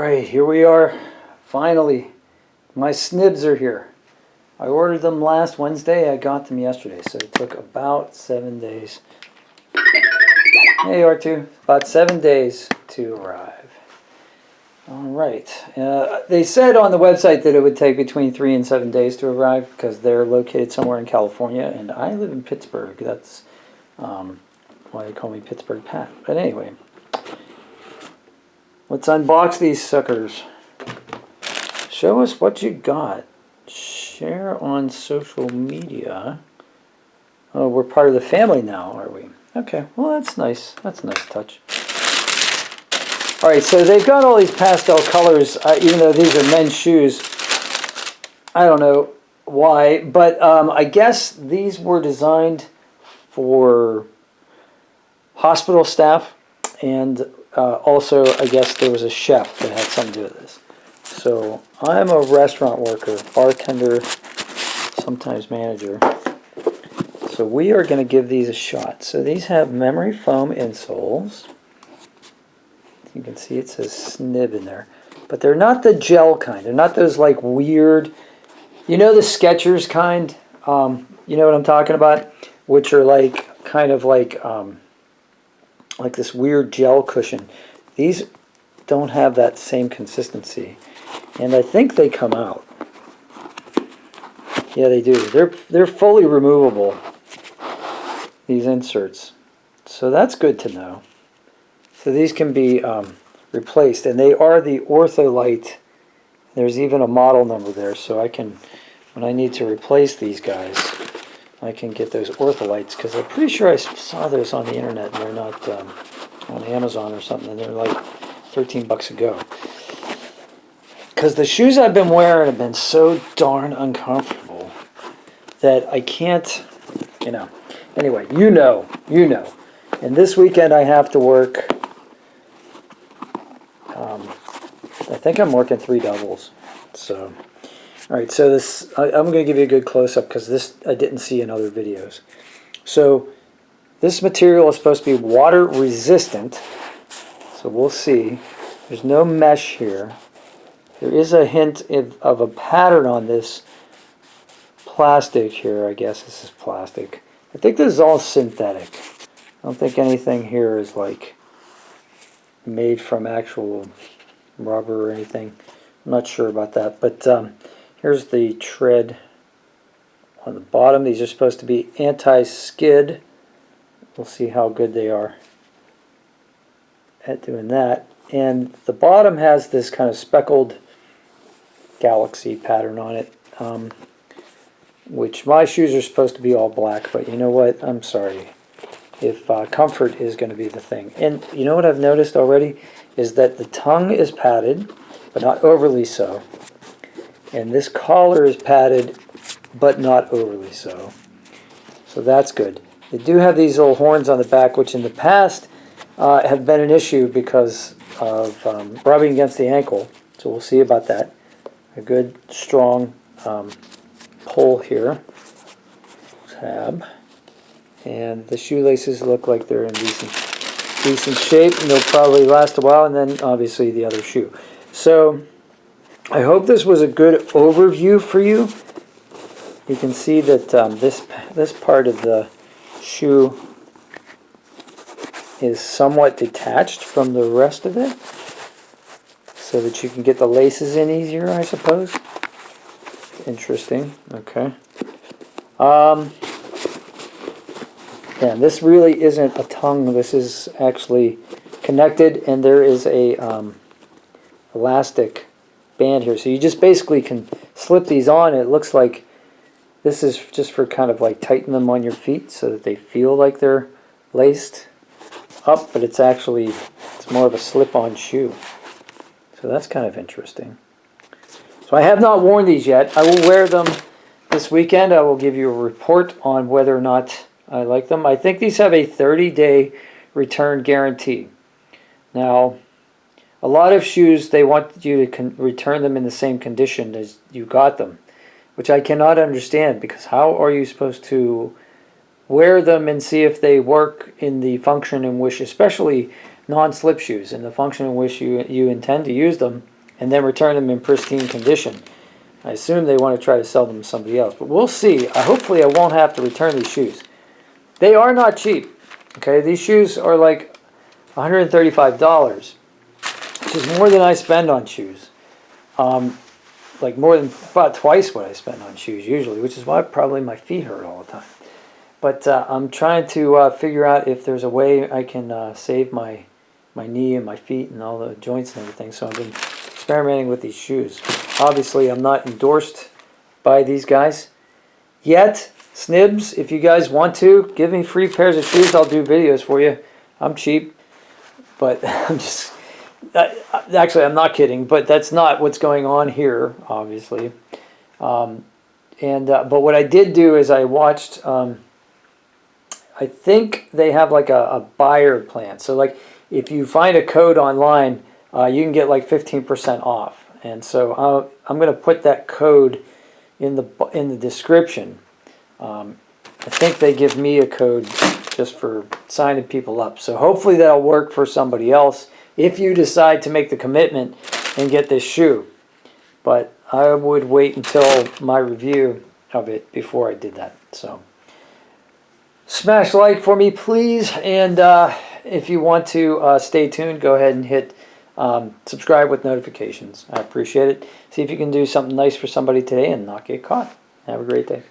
Alright, here we are. Finally, my Snibbs are here. I ordered them last Wednesday, I got them yesterday, so it took about 7 days. Hey R2, about 7 days to arrive. Alright, they said on the website that it would take between 3 and 7 days to arrive because they're located somewhere in California, and I live in Pittsburgh. That's why they call me Pittsburgh Pat. But anyway, let's unbox these suckers. Show us what you got. Share on social media. Oh, we're part of the family now, are we? Okay, well that's nice. That's a nice touch. Alright, so they've got all these pastel colors, even though these are men's shoes. I don't know why, but I guess these were designed for hospital staff, and also I guess there was a chef that had something to do with this. So I'm a restaurant worker, bartender, sometimes manager. So we are going to give these a shot. So these have memory foam insoles. You can see it says Snibb in there. But they're not the gel kind. They're not those like weird, you know, the Skechers kind? You know what I'm talking about? Which are like, kind of like this weird gel cushion. These don't have that same consistency. And I think they come out. Yeah, they do. They're fully removable, these inserts. So that's good to know. So these can be replaced, and they are the Ortholite. There's even a model number there, so I can, when I need to replace these guys, I can get those Ortholites, because I'm pretty sure I saw those on the internet, and they're not on Amazon or something, and they're like 13 bucks a go. Because the shoes I've been wearing have been so darn uncomfortable that I can't, you know. Anyway, you know. And this weekend I have to work, I think I'm working 3 doubles. So, alright, so this, I'm going to give you a good close-up because this I didn't see in other videos. So, this material is supposed to be water resistant. So we'll see. There's no mesh here. There is a hint of a pattern on this plastic here. I guess this is plastic. I think this is all synthetic. I don't think anything here is like made from actual rubber or anything. I'm not sure about that. But here's the tread on the bottom. These are supposed to be anti-skid. We'll see how good they are at doing that. And the bottom has this kind of speckled galaxy pattern on it, which my shoes are supposed to be all black, but you know what, I'm sorry if comfort is going to be the thing. And you know what I've noticed already is that the tongue is padded, but not overly so, and this collar is padded but not overly so, so that's good. They do have these little horns on the back, which in the past have been an issue because of rubbing against the ankle, so we'll see about that. A good strong pull here, tab, and the shoelaces look like they're in decent shape, and they'll probably last a while, and then obviously the other shoe. So I hope this was a good overview for you. You can see that this part of the shoe is somewhat detached from the rest of it, so that you can get the laces in easier, I suppose. Interesting. Okay. Yeah, this really isn't a tongue. This is actually connected, and there is a elastic band here. So you just basically can slip these on. It looks like this is just for kind of like tighten them on your feet so that they feel like they're laced up, but it's actually, it's more of a slip-on shoe. So that's kind of interesting. So I have not worn these yet. I will wear them this weekend. I will give you a report on whether or not I like them. I think these have a 30-day return guarantee. Now, a lot of shoes, they want you to return them in the same condition as you got them, which I cannot understand, because how are you supposed to wear them and see if they work in the function in which, especially non-slip shoes, in the function in which you intend to use them, and then return them in pristine condition. I assume they want to try to sell them to somebody else, but we'll see. Hopefully I won't have to return these shoes. They are not cheap. Okay, these shoes are like $135, which is more than I spend on shoes. Like more than about twice what I spend on shoes usually, which is why probably my feet hurt all the time. But I'm trying to figure out if there's a way I can save my knee and my feet and all the joints and everything. So I've been experimenting with these shoes. Obviously, I'm not endorsed by these guys yet. Snibbs, if you guys want to, give me free pairs of shoes. I'll do videos for you. I'm cheap, but I'm just... actually, I'm not kidding, but that's not what's going on here, obviously. But what I did do is I watched... I think they have like a buyer plan. So like if you find a code online, you can get like 15% off. And so I'm going to put that code in the description. I think they give me a code just for signing people up. So hopefully that'll work for somebody else if you decide to make the commitment and get this shoe. But I would wait until my review of it before I did that. So smash like for me, please. And if you want to stay tuned, go ahead and hit subscribe with notifications. I appreciate it. See if you can do something nice for somebody today and not get caught. Have a great day.